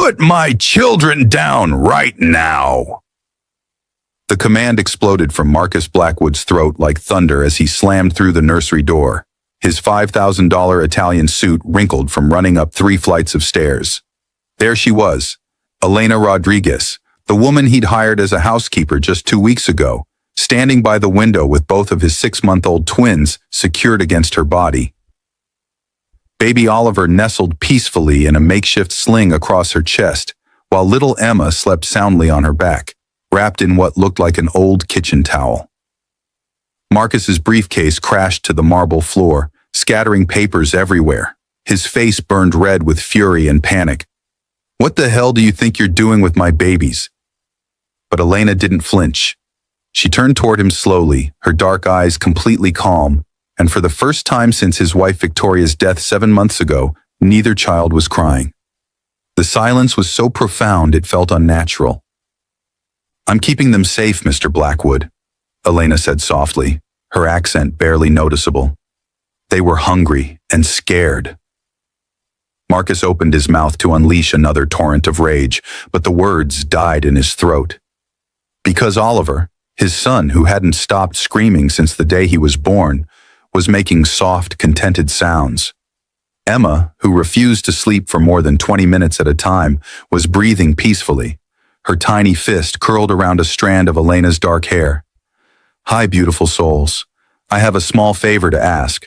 Put my children down right now! The command exploded from Marcus Blackwood's throat like thunder as he slammed through the nursery door. His $5,000 Italian suit wrinkled from running up 3 flights of stairs. There she was, Elena Rodriguez, the woman he'd hired as a housekeeper just 2 weeks ago, standing by the window with both of his 6-month-old twins secured against her body. Baby Oliver nestled peacefully in a makeshift sling across her chest, while little Emma slept soundly on her back, wrapped in what looked like an old kitchen towel. Marcus's briefcase crashed to the marble floor, scattering papers everywhere. His face burned red with fury and panic. "What the hell do you think you're doing with my babies?" But Elena didn't flinch. She turned toward him slowly, her dark eyes completely calm, and for the first time since his wife Victoria's death 7 months ago, neither child was crying. The silence was so profound it felt unnatural. "I'm keeping them safe, Mr. Blackwood," Elena said softly, her accent barely noticeable. "They were hungry and scared." Marcus opened his mouth to unleash another torrent of rage, but the words died in his throat. Because Oliver, his son who hadn't stopped screaming since the day he was born, was making soft, contented sounds. Emma, who refused to sleep for more than 20 minutes at a time, was breathing peacefully, her tiny fist curled around a strand of Elena's dark hair. "Hi, beautiful souls. I have a small favor to ask.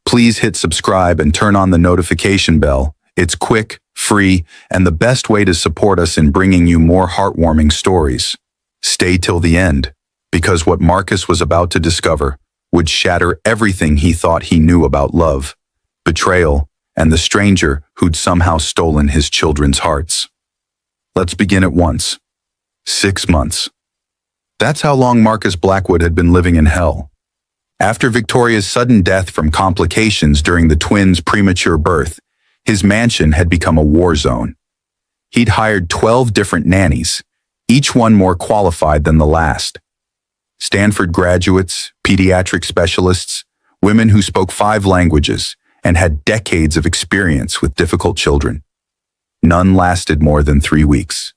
Please hit subscribe and turn on the notification bell. It's quick, free, and the best way to support us in bringing you more heartwarming stories. Stay till the end, because what Marcus was about to discover would shatter everything he thought he knew about love, betrayal, and the stranger who'd somehow stolen his children's hearts. Let's begin at once. 6 months. That's how long Marcus Blackwood had been living in hell. After Victoria's sudden death from complications during the twins' premature birth, his mansion had become a war zone. He'd hired 12 different nannies, each one more qualified than the last. Stanford graduates, pediatric specialists, women who spoke 5 languages and had decades of experience with difficult children. None lasted more than 3 weeks.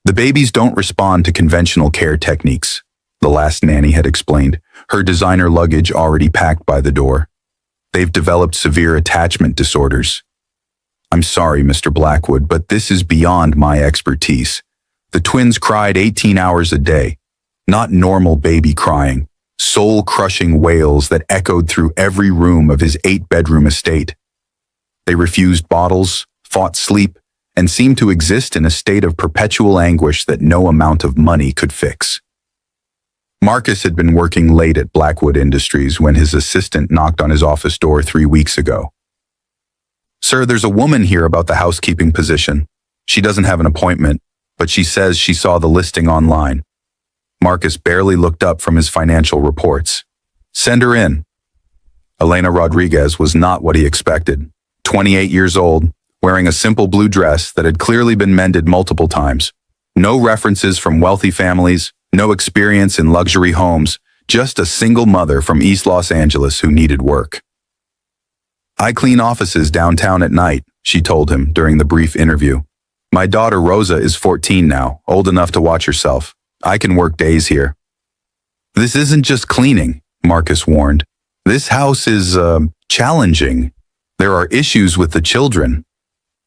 "The babies don't respond to conventional care techniques," the last nanny had explained, her designer luggage already packed by the door. "They've developed severe attachment disorders. I'm sorry, Mr. Blackwood, but this is beyond my expertise. The twins cried 18 hours a day, not normal baby crying, soul-crushing wails that echoed through every room of his 8-bedroom estate. They refused bottles, fought sleep, and seemed to exist in a state of perpetual anguish that no amount of money could fix." Marcus had been working late at Blackwood Industries when his assistant knocked on his office door 3 weeks ago. "Sir, there's a woman here about the housekeeping position. She doesn't have an appointment, but she says she saw the listing online." Marcus barely looked up from his financial reports. "Send her in." Elena Rodriguez was not what he expected. 28 years old, wearing a simple blue dress that had clearly been mended multiple times. No references from wealthy families, no experience in luxury homes, just a single mother from East Los Angeles who needed work. "I clean offices downtown at night," she told him during the brief interview. "My daughter Rosa is 14 now, old enough to watch herself. I can work days here." "This isn't just cleaning," Marcus warned. "This house is, challenging. There are issues with the children."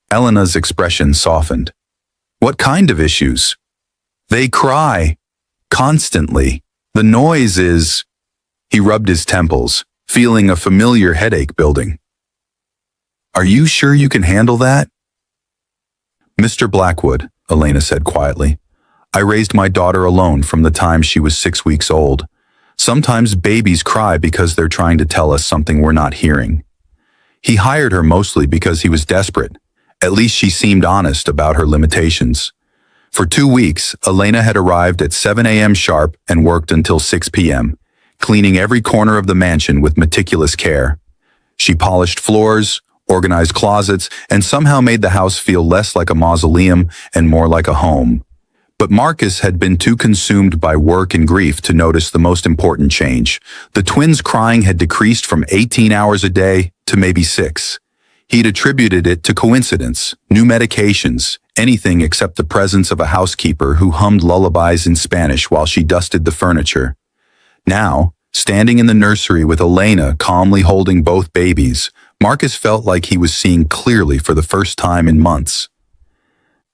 Elena's expression softened. "What kind of issues?" "They cry. Constantly. The noise is—" He rubbed his temples, feeling a familiar headache building. "Are you sure you can handle that?" "Mr. Blackwood," Elena said quietly, "I raised my daughter alone from the time she was 6 weeks old. Sometimes babies cry because they're trying to tell us something we're not hearing. He hired her mostly because he was desperate. At least she seemed honest about her limitations. For 2 weeks, Elena had arrived at 7 a.m. sharp and worked until 6 p.m., cleaning every corner of the mansion with meticulous care. She polished floors, organized closets, and somehow made the house feel less like a mausoleum and more like a home. But Marcus had been too consumed by work and grief to notice the most important change. The twins' crying had decreased from 18 hours a day to maybe 6. He'd attributed it to coincidence, new medications, anything except the presence of a housekeeper who hummed lullabies in Spanish while she dusted the furniture. Now, standing in the nursery with Elena calmly holding both babies, Marcus felt like he was seeing clearly for the first time in months.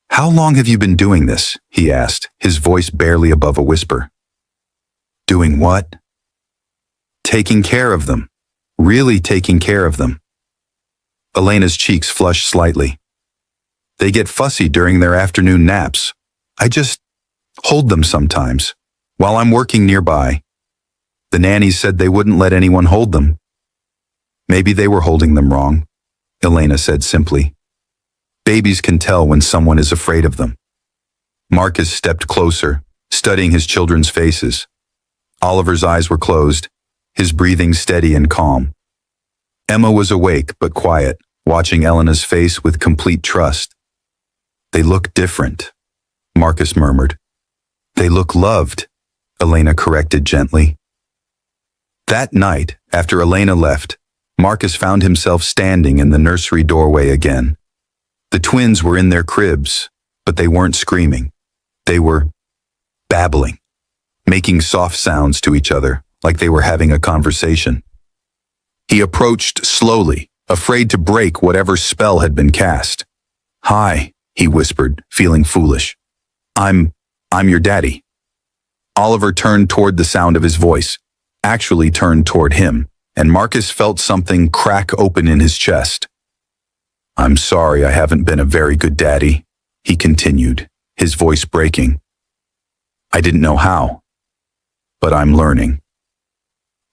"How long have you been doing this?" he asked, his voice barely above a whisper. "Doing what?" "Taking care of them. Really taking care of them." Elena's cheeks flushed slightly. "They get fussy during their afternoon naps. I just hold them sometimes, while I'm working nearby. The nannies said they wouldn't let anyone hold them." "Maybe they were holding them wrong," Elena said simply. "Babies can tell when someone is afraid of them." Marcus stepped closer, studying his children's faces. Oliver's eyes were closed, his breathing steady and calm. Emma was awake but quiet, watching Elena's face with complete trust. "They look different," Marcus murmured. "They look loved," Elena corrected gently. That night, after Elena left, Marcus found himself standing in the nursery doorway again. The twins were in their cribs, but they weren't screaming. They were babbling, making soft sounds to each other, like they were having a conversation. He approached slowly, afraid to break whatever spell had been cast. "Hi," he whispered, feeling foolish. I'm your daddy." Oliver turned toward the sound of his voice, actually turned toward him, and Marcus felt something crack open in his chest. "I'm sorry I haven't been a very good daddy," he continued, his voice breaking. "I didn't know how, but I'm learning."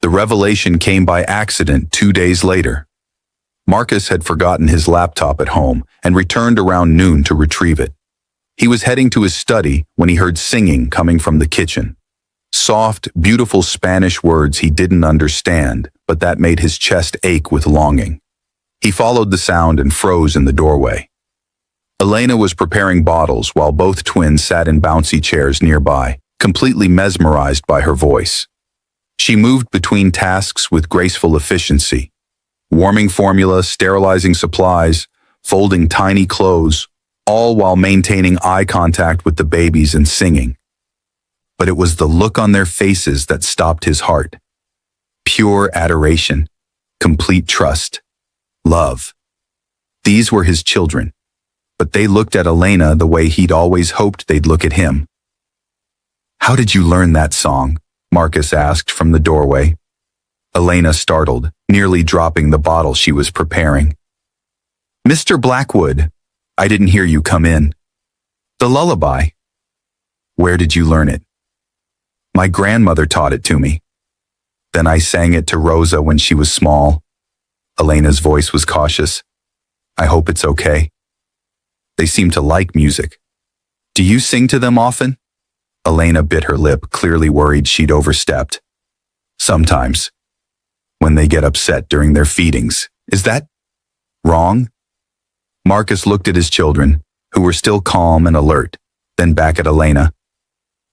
The revelation came by accident 2 days later. Marcus had forgotten his laptop at home and returned around noon to retrieve it. He was heading to his study when he heard singing coming from the kitchen. Soft, beautiful Spanish words he didn't understand, but that made his chest ache with longing. He followed the sound and froze in the doorway. Elena was preparing bottles while both twins sat in bouncy chairs nearby, completely mesmerized by her voice. She moved between tasks with graceful efficiency, warming formula, sterilizing supplies, folding tiny clothes, all while maintaining eye contact with the babies and singing. But it was the look on their faces that stopped his heart. Pure adoration, complete trust, love. These were his children, but they looked at Elena the way he'd always hoped they'd look at him. "How did you learn that song?" Marcus asked from the doorway. Elena startled, nearly dropping the bottle she was preparing. "Mr. Blackwood, I didn't hear you come in. The lullaby." "Where did you learn it?" "My grandmother taught it to me. Then I sang it to Rosa when she was small." Elena's voice was cautious. "I hope it's okay." "They seem to like music. Do you sing to them often?" Elena bit her lip, clearly worried she'd overstepped. "Sometimes. When they get upset during their feedings. Is that wrong?" Marcus looked at his children, who were still calm and alert, then back at Elena.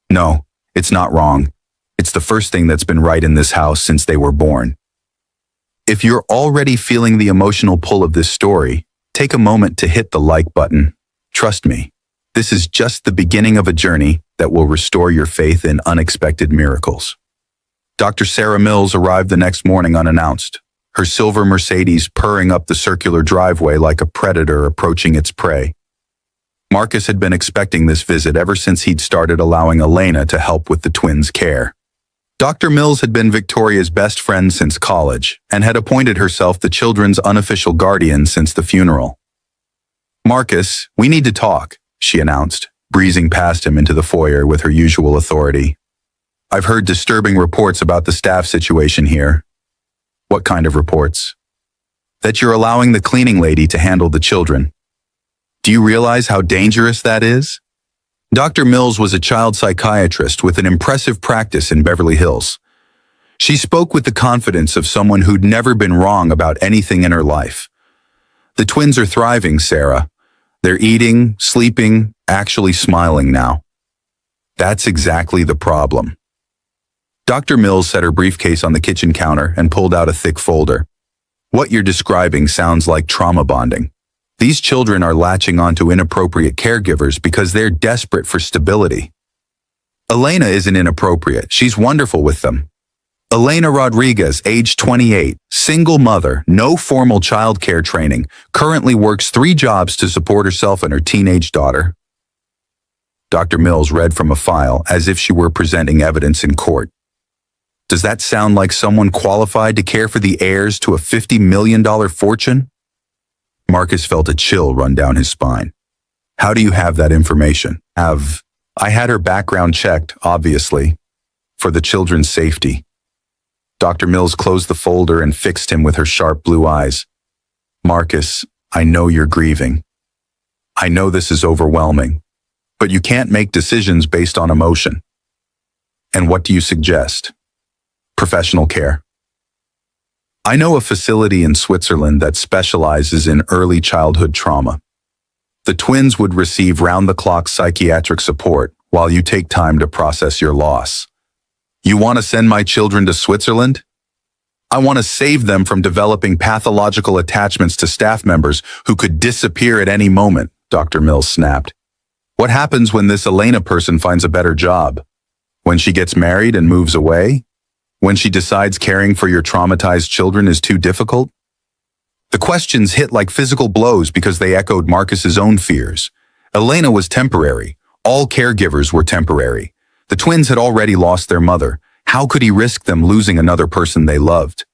"No, it's not wrong. It's the first thing that's been right in this house since they were born." If you're already feeling the emotional pull of this story, take a moment to hit the like button. Trust me, this is just the beginning of a journey that will restore your faith in unexpected miracles. Dr. Sarah Mills arrived the next morning unannounced, her silver Mercedes purring up the circular driveway like a predator approaching its prey. Marcus had been expecting this visit ever since he'd started allowing Elena to help with the twins' care. Dr. Mills had been Victoria's best friend since college and had appointed herself the children's unofficial guardian since the funeral. "Marcus, we need to talk," she announced, breezing past him into the foyer with her usual authority. "I've heard disturbing reports about the staff situation here." "What kind of reports?" "That you're allowing the cleaning lady to handle the children. Do you realize how dangerous that is?" Dr. Mills was a child psychiatrist with an impressive practice in Beverly Hills. She spoke with the confidence of someone who'd never been wrong about anything in her life. "The twins are thriving, Sarah. They're eating, sleeping, actually smiling now." "That's exactly the problem." Dr. Mills set her briefcase on the kitchen counter and pulled out a thick folder. What you're describing sounds like trauma bonding. These children are latching onto inappropriate caregivers because they're desperate for stability. Elena isn't inappropriate. She's wonderful with them. Elena Rodriguez, age 28, single mother, no formal childcare training, currently works 3 jobs to support herself and her teenage daughter. Dr. Mills read from a file as if she were presenting evidence in court. Does that sound like someone qualified to care for the heirs to a $50 million fortune? Marcus felt a chill run down his spine. How do you have that information? I had her background checked, obviously, for the children's safety. Dr. Mills closed the folder and fixed him with her sharp blue eyes. Marcus, I know you're grieving. I know this is overwhelming, but you can't make decisions based on emotion. And what do you suggest? Professional care. I know a facility in Switzerland that specializes in early childhood trauma. The twins would receive round-the-clock psychiatric support while you take time to process your loss. You want to send my children to Switzerland? I want to save them from developing pathological attachments to staff members who could disappear at any moment, Dr. Mills snapped. What happens when this Elena person finds a better job? When she gets married and moves away? When she decides caring for your traumatized children is too difficult? The questions hit like physical blows because they echoed Marcus's own fears. Elena was temporary. All caregivers were temporary. The twins had already lost their mother. How could he risk them losing another person they loved?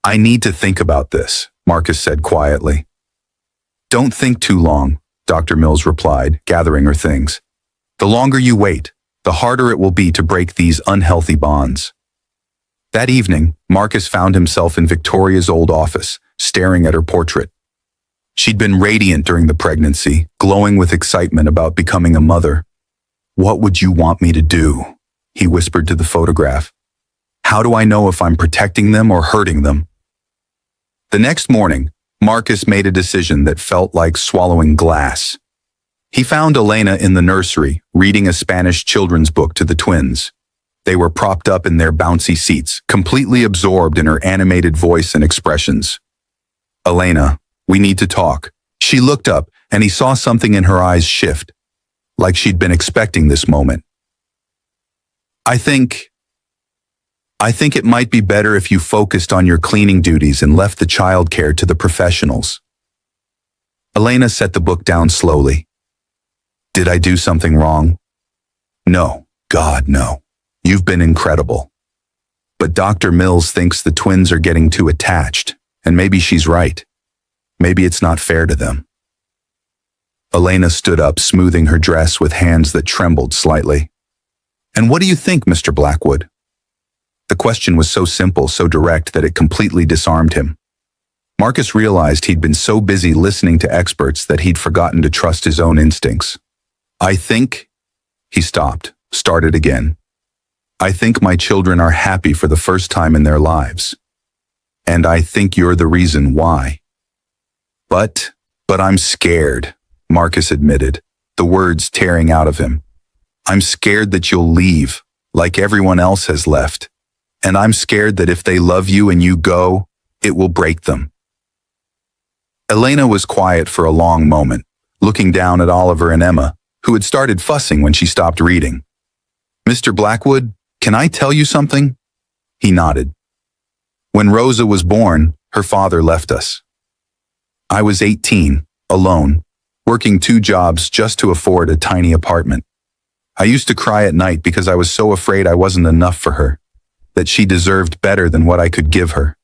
I need to think about this, Marcus said quietly. Don't think too long, Dr. Mills replied, gathering her things. The longer you wait, the harder it will be to break these unhealthy bonds. That evening, Marcus found himself in Victoria's old office, staring at her portrait. She'd been radiant during the pregnancy, glowing with excitement about becoming a mother. What would you want me to do? He whispered to the photograph. How do I know if I'm protecting them or hurting them? The next morning, Marcus made a decision that felt like swallowing glass. He found Elena in the nursery, reading a Spanish children's book to the twins. They were propped up in their bouncy seats, completely absorbed in her animated voice and expressions. Elena, we need to talk. She looked up, and he saw something in her eyes shift, like she'd been expecting this moment. I think it might be better if you focused on your cleaning duties and left the childcare to the professionals. Elena set the book down slowly. Did I do something wrong? No, God, no. You've been incredible. But Dr. Mills thinks the twins are getting too attached, and maybe she's right. Maybe it's not fair to them. Elena stood up, smoothing her dress with hands that trembled slightly. And what do you think, Mr. Blackwood? The question was so simple, so direct, that it completely disarmed him. Marcus realized he'd been so busy listening to experts that he'd forgotten to trust his own instincts. I think, he stopped, started again. I think my children are happy for the first time in their lives. And I think you're the reason why. But I'm scared, Marcus admitted, the words tearing out of him. I'm scared that you'll leave, like everyone else has left. And I'm scared that if they love you and you go, it will break them. Elena was quiet for a long moment, looking down at Oliver and Emma, who had started fussing when she stopped reading. Mr. Blackwood, can I tell you something? He nodded. When Rosa was born, her father left us. I was 18, alone, working 2 jobs just to afford a tiny apartment. I used to cry at night because I was so afraid I wasn't enough for her, that she deserved better than what I could give her.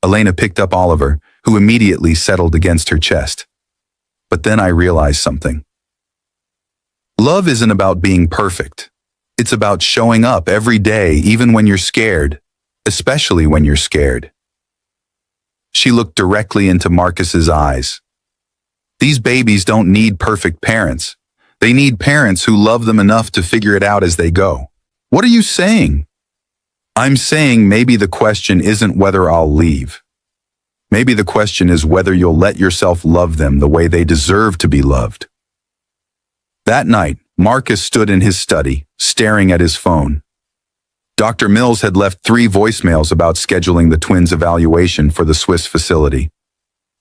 Elena picked up Oliver, who immediately settled against her chest. But then I realized something. Love isn't about being perfect. It's about showing up every day, even when you're scared, especially when you're scared. She looked directly into Marcus's eyes. These babies don't need perfect parents. They need parents who love them enough to figure it out as they go. What are you saying? I'm saying maybe the question isn't whether I'll leave. Maybe the question is whether you'll let yourself love them the way they deserve to be loved. That night, Marcus stood in his study, staring at his phone. Dr. Mills had left 3 voicemails about scheduling the twins' evaluation for the Swiss facility.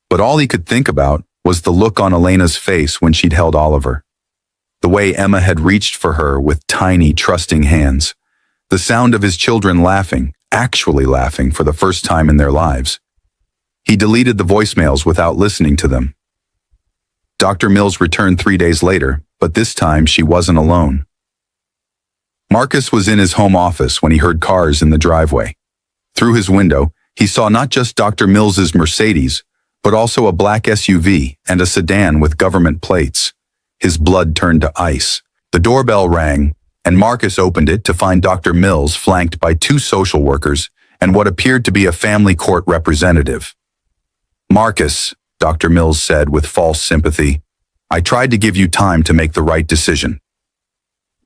But all he could think about was the look on Elena's face when she'd held Oliver. The way Emma had reached for her with tiny, trusting hands. The sound of his children laughing, actually laughing for the first time in their lives. He deleted the voicemails without listening to them. Dr. Mills returned 3 days later, but this time she wasn't alone. Marcus was in his home office when he heard cars in the driveway. Through his window, he saw not just Dr. Mills's Mercedes, but also a black SUV and a sedan with government plates. His blood turned to ice. The doorbell rang, and Marcus opened it to find Dr. Mills flanked by 2 social workers and what appeared to be a family court representative. "Marcus," Dr. Mills said with false sympathy, "I tried to give you time to make the right decision.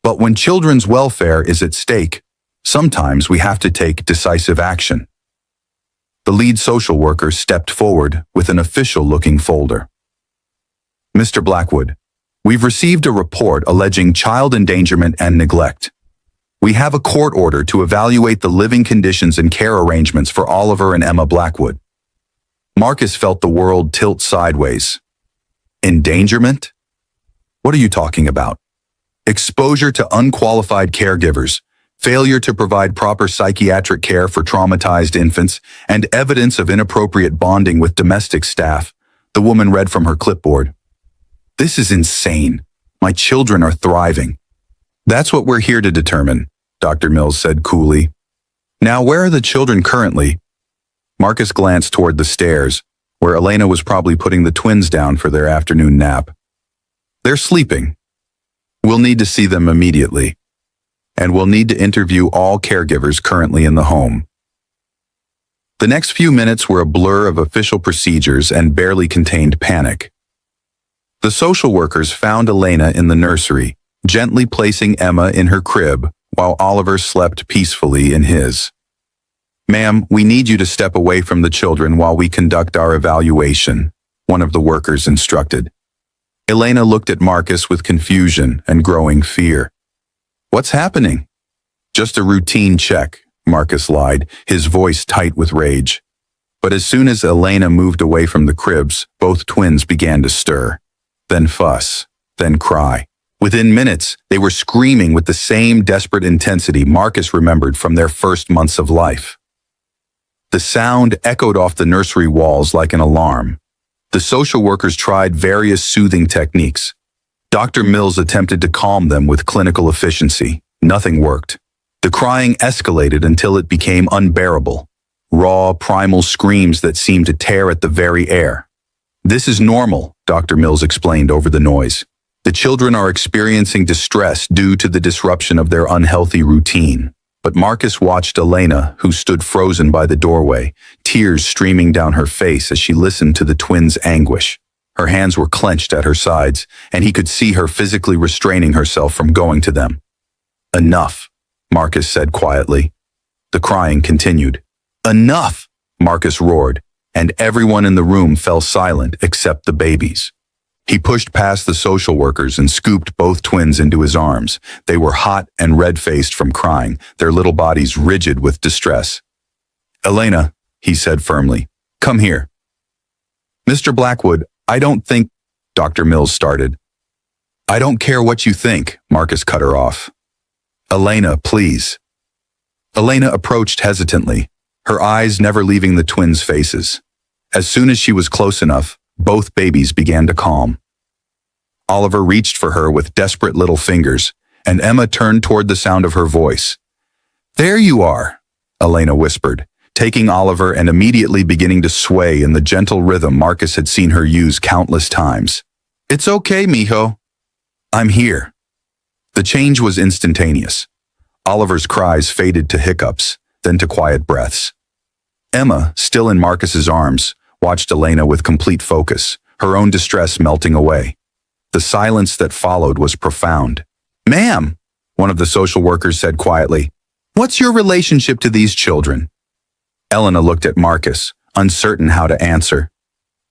But when children's welfare is at stake, sometimes we have to take decisive action." The lead social worker stepped forward with an official-looking folder. "Mr. Blackwood, we've received a report alleging child endangerment and neglect. We have a court order to evaluate the living conditions and care arrangements for Oliver and Emma Blackwood." Marcus felt the world tilt sideways. Endangerment? What are you talking about? Exposure to unqualified caregivers, failure to provide proper psychiatric care for traumatized infants, and evidence of inappropriate bonding with domestic staff, the woman read from her clipboard. "This is insane. My children are thriving." "That's what we're here to determine," Dr. Mills said coolly. "Now, where are the children currently?" Marcus glanced toward the stairs, where Elena was probably putting the twins down for their afternoon nap. "They're sleeping. We'll need to see them immediately. And we'll need to interview all caregivers currently in the home." The next few minutes were a blur of official procedures and barely contained panic. The social workers found Elena in the nursery, gently placing Emma in her crib while Oliver slept peacefully in his. "Ma'am, we need you to step away from the children while we conduct our evaluation," one of the workers instructed. Elena looked at Marcus with confusion and growing fear. "What's happening?" "Just a routine check," Marcus lied, his voice tight with rage. But as soon as Elena moved away from the cribs, both twins began to stir. Then fuss, then cry. Within minutes, they were screaming with the same desperate intensity Marcus remembered from their first months of life. The sound echoed off the nursery walls like an alarm. The social workers tried various soothing techniques. Dr. Mills attempted to calm them with clinical efficiency. Nothing worked. The crying escalated until it became unbearable. Raw, primal screams that seemed to tear at the very air. "This is normal," Dr. Mills explained over the noise. "The children are experiencing distress due to the disruption of their unhealthy routine." But Marcus watched Elena, who stood frozen by the doorway, tears streaming down her face as she listened to the twins' anguish. Her hands were clenched at her sides, and he could see her physically restraining herself from going to them. "Enough," Marcus said quietly. The crying continued. "Enough!" Marcus roared, and everyone in the room fell silent except the babies. He pushed past the social workers and scooped both twins into his arms. They were hot and red-faced from crying, their little bodies rigid with distress. "Elena," he said firmly, "come here." "Mr. Blackwood, I don't think," Dr. Mills started. "I don't care what you think," Marcus cut her off. "Elena, please." Elena approached hesitantly, her eyes never leaving the twins' faces. As soon as she was close enough, both babies began to calm. Oliver reached for her with desperate little fingers, and Emma turned toward the sound of her voice. "There you are," Elena whispered, taking Oliver and immediately beginning to sway in the gentle rhythm Marcus had seen her use countless times. "It's okay, mijo. I'm here." The change was instantaneous. Oliver's cries faded to hiccups, then to quiet breaths. Emma, still in Marcus's arms, watched Elena with complete focus, her own distress melting away. The silence that followed was profound. "Ma'am," one of the social workers said quietly, "what's your relationship to these children?" Elena looked at Marcus, uncertain how to answer.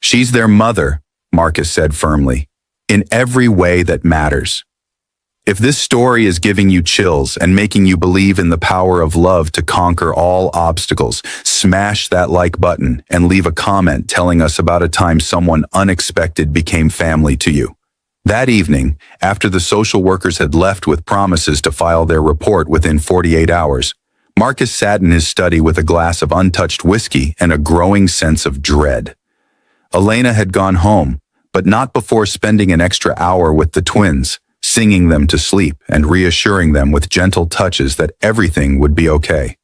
"She's their mother," Marcus said firmly, "in every way that matters." If this story is giving you chills and making you believe in the power of love to conquer all obstacles, smash that like button and leave a comment telling us about a time someone unexpected became family to you. That evening, after the social workers had left with promises to file their report within 48 hours, Marcus sat in his study with a glass of untouched whiskey and a growing sense of dread. Elena had gone home, but not before spending an extra hour with the twins, singing them to sleep and reassuring them with gentle touches that everything would be okay.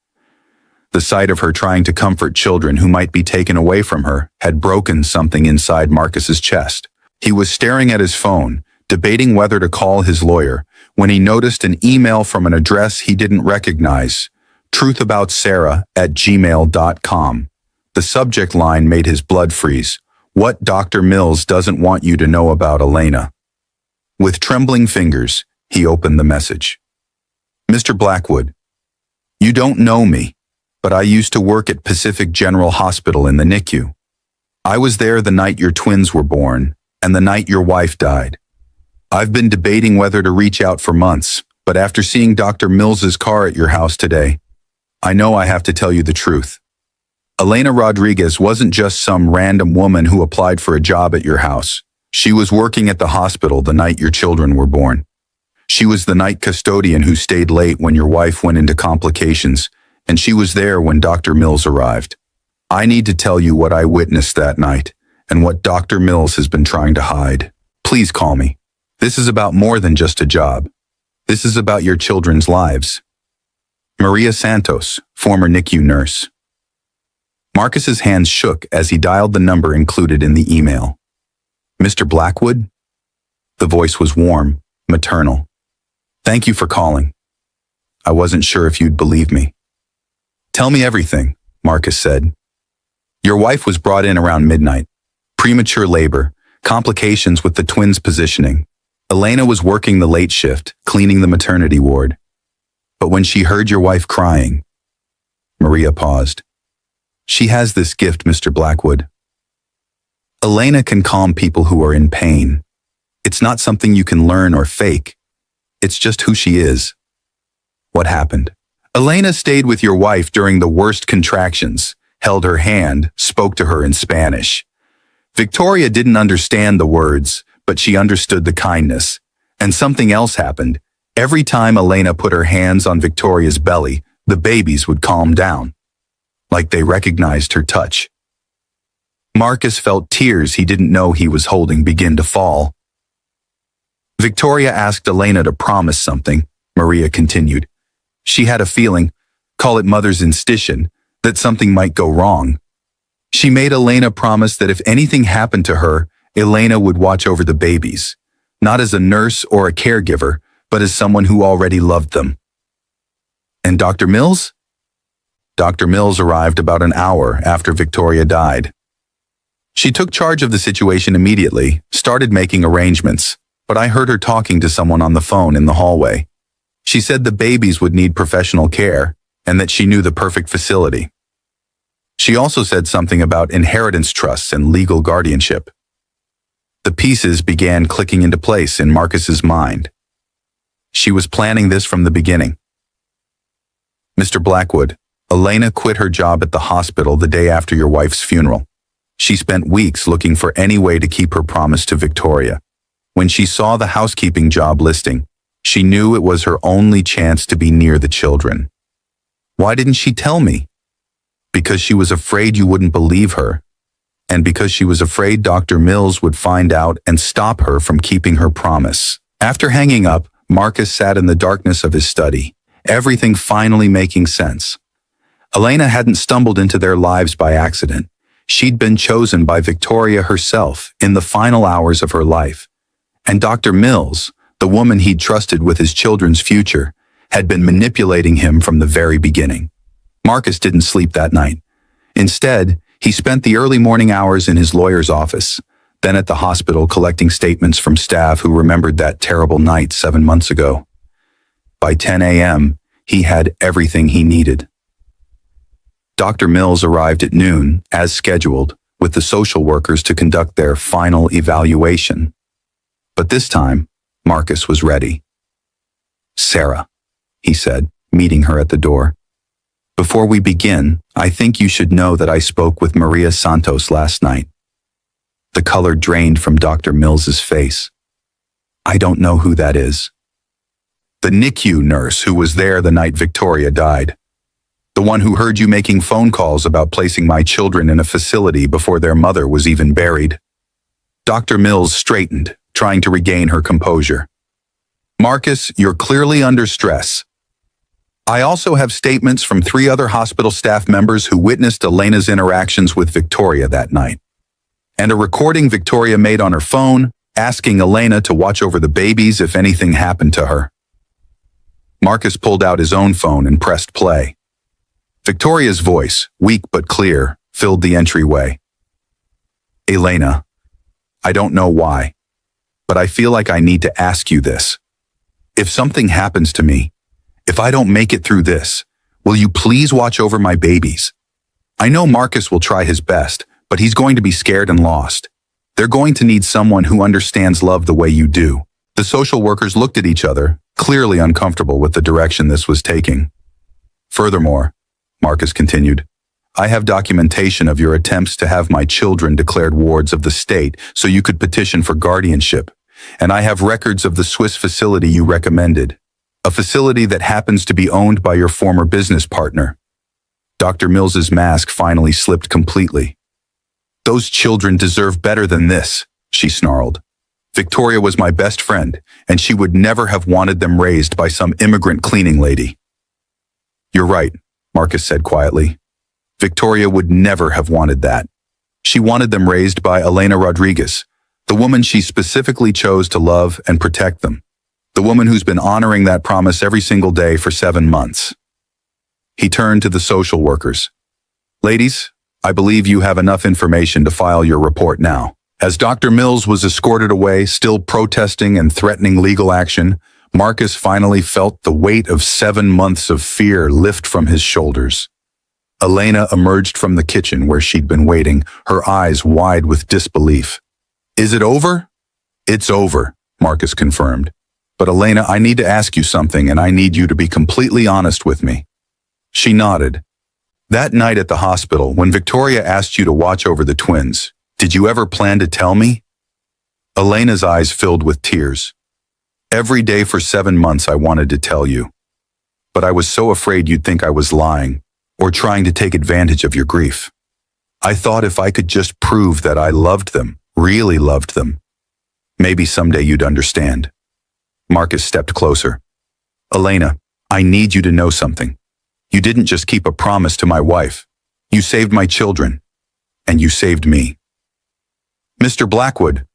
The sight of her trying to comfort children who might be taken away from her had broken something inside Marcus's chest. He was staring at his phone, debating whether to call his lawyer, when he noticed an email from an address he didn't recognize, truthaboutsarah@gmail.com. The subject line made his blood freeze. What Dr. Mills doesn't want you to know about Elena. With trembling fingers, he opened the message. Mr. Blackwood, you don't know me, but I used to work at Pacific General Hospital in the NICU. I was there the night your twins were born and the night your wife died. I've been debating whether to reach out for months, but after seeing Dr. Mills's car at your house today, I know I have to tell you the truth. Elena Rodriguez wasn't just some random woman who applied for a job at your house. She was working at the hospital the night your children were born. She was the night custodian who stayed late when your wife went into complications, and she was there when Dr. Mills arrived. I need to tell you what I witnessed that night, and what Dr. Mills has been trying to hide. Please call me. This is about more than just a job. This is about your children's lives. Maria Santos, former NICU nurse. Marcus's hands shook as he dialed the number included in the email. Mr. Blackwood? The voice was warm, maternal. Thank you for calling. I wasn't sure if you'd believe me. Tell me everything, Marcus said. Your wife was brought in around midnight. Premature labor, complications with the twins' positioning. Elena was working the late shift, cleaning the maternity ward. But when she heard your wife crying, Maria paused. She has this gift, Mr. Blackwood. Elena can calm people who are in pain. It's not something you can learn or fake. It's just who she is. What happened? Elena stayed with your wife during the worst contractions, held her hand, spoke to her in Spanish. Victoria didn't understand the words, but she understood the kindness. And something else happened. Every time Elena put her hands on Victoria's belly, the babies would calm down, like they recognized her touch. Marcus felt tears he didn't know he was holding begin to fall. Victoria asked Elena to promise something, Maria continued. She had a feeling, call it mother's instinct, that something might go wrong. She made Elena promise that if anything happened to her, Elena would watch over the babies, not as a nurse or a caregiver, but as someone who already loved them. And Dr. Mills? Dr. Mills arrived about an hour after Victoria died. She took charge of the situation immediately, started making arrangements, but I heard her talking to someone on the phone in the hallway. She said the babies would need professional care, and that she knew the perfect facility. She also said something about inheritance trusts and legal guardianship. The pieces began clicking into place in Marcus's mind. She was planning this from the beginning. Mr. Blackwood, Elena quit her job at the hospital the day after your wife's funeral. She spent weeks looking for any way to keep her promise to Victoria. When she saw the housekeeping job listing, she knew it was her only chance to be near the children. Why didn't she tell me? Because she was afraid you wouldn't believe her, and because she was afraid Dr. Mills would find out and stop her from keeping her promise. After hanging up, Marcus sat in the darkness of his study, everything finally making sense. Elena hadn't stumbled into their lives by accident. She'd been chosen by Victoria herself in the final hours of her life. And Dr. Mills, the woman he'd trusted with his children's future, had been manipulating him from the very beginning. Marcus didn't sleep that night. Instead, he spent the early morning hours in his lawyer's office, then at the hospital collecting statements from staff who remembered that terrible night 7 months ago. By 10 a.m., he had everything he needed. Dr. Mills arrived at noon, as scheduled, with the social workers to conduct their final evaluation. But this time, Marcus was ready. Sarah, he said, meeting her at the door. Before we begin, I think you should know that I spoke with Maria Santos last night. The color drained from Dr. Mills's face. I don't know who that is. The NICU nurse who was there the night Victoria died. The one who heard you making phone calls about placing my children in a facility before their mother was even buried. Dr. Mills straightened, trying to regain her composure. Marcus, you're clearly under stress. I also have statements from 3 other hospital staff members who witnessed Elena's interactions with Victoria that night. And a recording Victoria made on her phone, asking Elena to watch over the babies if anything happened to her. Marcus pulled out his own phone and pressed play. Victoria's voice, weak but clear, filled the entryway. Elena, I don't know why, but I feel like I need to ask you this. If something happens to me, if I don't make it through this, will you please watch over my babies? I know Marcus will try his best, but he's going to be scared and lost. They're going to need someone who understands love the way you do. The social workers looked at each other, clearly uncomfortable with the direction this was taking. Furthermore, Marcus continued, I have documentation of your attempts to have my children declared wards of the state so you could petition for guardianship, and I have records of the Swiss facility you recommended, a facility that happens to be owned by your former business partner. Dr. Mills's mask finally slipped completely. Those children deserve better than this, she snarled. Victoria was my best friend, and she would never have wanted them raised by some immigrant cleaning lady. You're right, Marcus said quietly. Victoria would never have wanted that. She wanted them raised by Elena Rodriguez, the woman she specifically chose to love and protect them, the woman who's been honoring that promise every single day for 7 months. He turned to the social workers. Ladies, I believe you have enough information to file your report now. As Dr. Mills was escorted away, still protesting and threatening legal action, Marcus finally felt the weight of 7 months of fear lift from his shoulders. Elena emerged from the kitchen where she'd been waiting, her eyes wide with disbelief. Is it over? It's over, Marcus confirmed. But Elena, I need to ask you something, and I need you to be completely honest with me. She nodded. That night at the hospital, when Victoria asked you to watch over the twins, did you ever plan to tell me? Elena's eyes filled with tears. Every day for 7 months I wanted to tell you. But I was so afraid you'd think I was lying, or trying to take advantage of your grief. I thought if I could just prove that I loved them, really loved them, maybe someday you'd understand. Marcus stepped closer. Elena, I need you to know something. You didn't just keep a promise to my wife. You saved my children. And you saved me. Mr. Blackwood.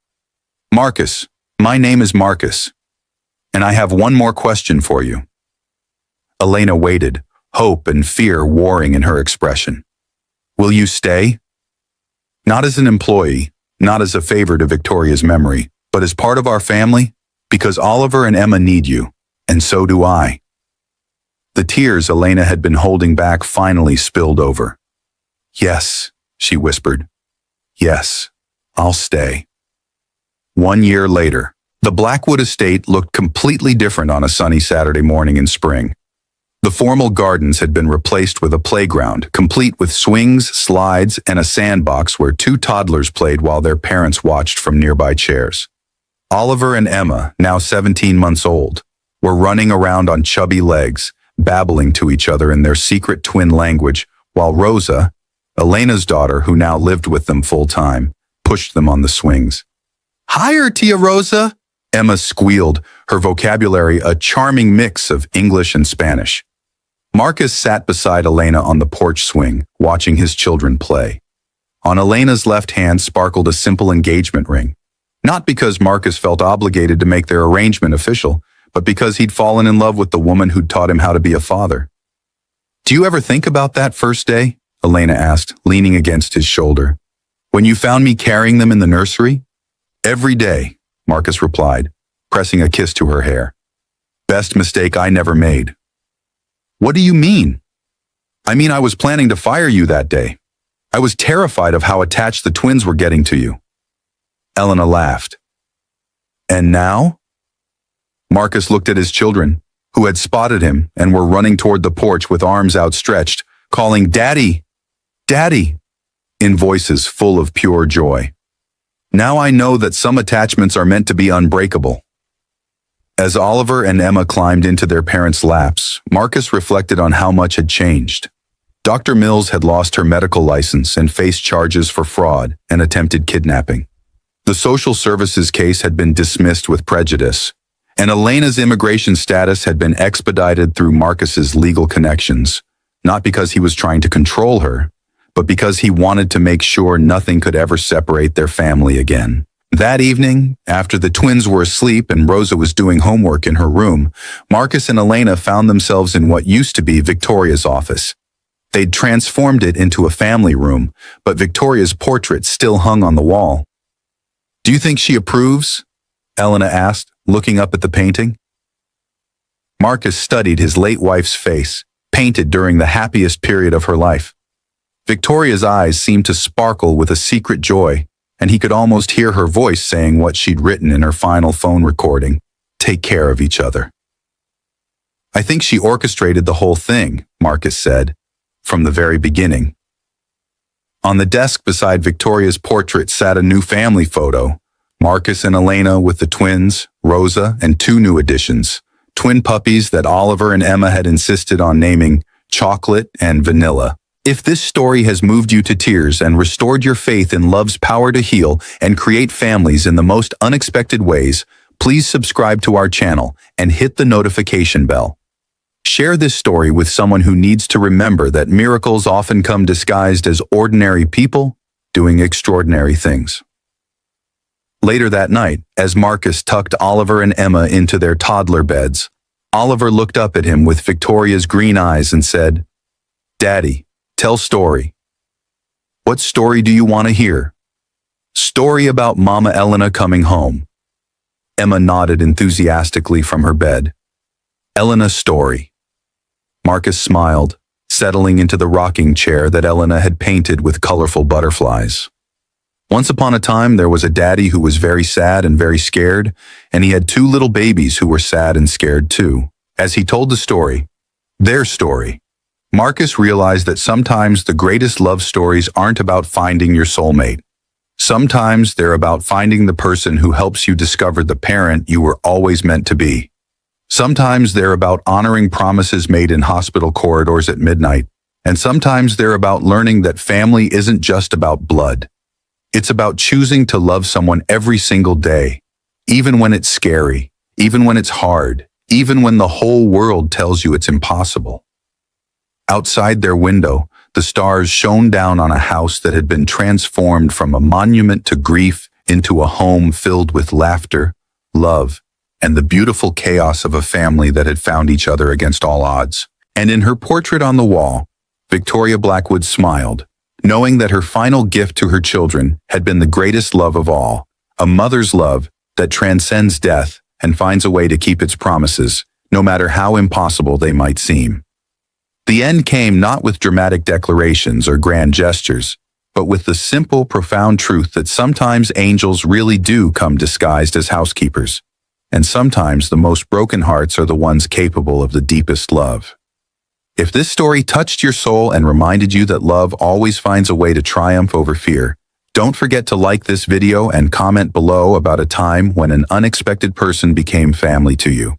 Marcus, my name is Marcus. And I have one more question for you. Elena waited, hope and fear warring in her expression. Will you stay? Not as an employee, not as a favor to Victoria's memory, but as part of our family, because Oliver and Emma need you, and so do I. The tears Elena had been holding back finally spilled over. Yes, she whispered. Yes, I'll stay. 1 year later, the Blackwood estate looked completely different on a sunny Saturday morning in spring. The formal gardens had been replaced with a playground, complete with swings, slides, and a sandbox where 2 toddlers played while their parents watched from nearby chairs. Oliver and Emma, now 17 months old, were running around on chubby legs, babbling to each other in their secret twin language, while Rosa, Elena's daughter who now lived with them full-time, pushed them on the swings. Higher, Tia Rosa, Emma squealed, her vocabulary a charming mix of English and Spanish. Marcus sat beside Elena on the porch swing, watching his children play. On Elena's left hand sparkled a simple engagement ring, not because Marcus felt obligated to make their arrangement official, but because he'd fallen in love with the woman who'd taught him how to be a father. Do you ever think about that first day? Elena asked, leaning against his shoulder. When you found me carrying them in the nursery? Every day, Marcus replied, pressing a kiss to her hair. Best mistake I never made. What do you mean? I mean, I was planning to fire you that day. I was terrified of how attached the twins were getting to you. Elena laughed. And now? Marcus looked at his children, who had spotted him and were running toward the porch with arms outstretched, calling, "Daddy! Daddy!" in voices full of pure joy. Now I know that some attachments are meant to be unbreakable. As Oliver and Emma climbed into their parents' laps, Marcus reflected on how much had changed. Dr. Mills had lost her medical license and faced charges for fraud and attempted kidnapping. The social services case had been dismissed with prejudice, and Elena's immigration status had been expedited through Marcus's legal connections, not because he was trying to control her, but because he wanted to make sure nothing could ever separate their family again. That evening, after the twins were asleep and Rosa was doing homework in her room, Marcus and Elena found themselves in what used to be Victoria's office. They'd transformed it into a family room, but Victoria's portrait still hung on the wall. "Do you think she approves?" Elena asked, looking up at the painting. Marcus studied his late wife's face, painted during the happiest period of her life. Victoria's eyes seemed to sparkle with a secret joy, and he could almost hear her voice saying what she'd written in her final phone recording, "Take care of each other." "I think she orchestrated the whole thing," Marcus said, "from the very beginning." On the desk beside Victoria's portrait sat a new family photo, Marcus and Elena with the twins, Rosa, and two new additions, twin puppies that Oliver and Emma had insisted on naming Chocolate and Vanilla. If this story has moved you to tears and restored your faith in love's power to heal and create families in the most unexpected ways, please subscribe to our channel and hit the notification bell. Share this story with someone who needs to remember that miracles often come disguised as ordinary people doing extraordinary things. Later that night, as Marcus tucked Oliver and Emma into their toddler beds, Oliver looked up at him with Victoria's green eyes and said, "Daddy, tell story." "What story do you want to hear?" "Story about Mama Elena coming home." Emma nodded enthusiastically from her bed. "Elena's story." Marcus smiled, settling into the rocking chair that Elena had painted with colorful butterflies. Once upon a time, there was a daddy who was very sad and very scared, and he had two little babies who were sad and scared too. As he told the story, their story, Marcus realized that sometimes the greatest love stories aren't about finding your soulmate. Sometimes they're about finding the person who helps you discover the parent you were always meant to be. Sometimes they're about honoring promises made in hospital corridors at midnight, and sometimes they're about learning that family isn't just about blood. It's about choosing to love someone every single day, even when it's scary, even when it's hard, even when the whole world tells you it's impossible. Outside their window, the stars shone down on a house that had been transformed from a monument to grief into a home filled with laughter, love, and the beautiful chaos of a family that had found each other against all odds. And in her portrait on the wall, Victoria Blackwood smiled, knowing that her final gift to her children had been the greatest love of all, a mother's love that transcends death and finds a way to keep its promises, no matter how impossible they might seem. The end came not with dramatic declarations or grand gestures, but with the simple, profound truth that sometimes angels really do come disguised as housekeepers, and sometimes the most broken hearts are the ones capable of the deepest love. If this story touched your soul and reminded you that love always finds a way to triumph over fear, don't forget to like this video and comment below about a time when an unexpected person became family to you.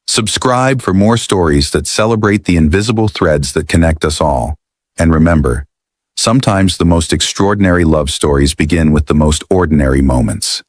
Subscribe for more stories that celebrate the invisible threads that connect us all. And remember, sometimes the most extraordinary love stories begin with the most ordinary moments.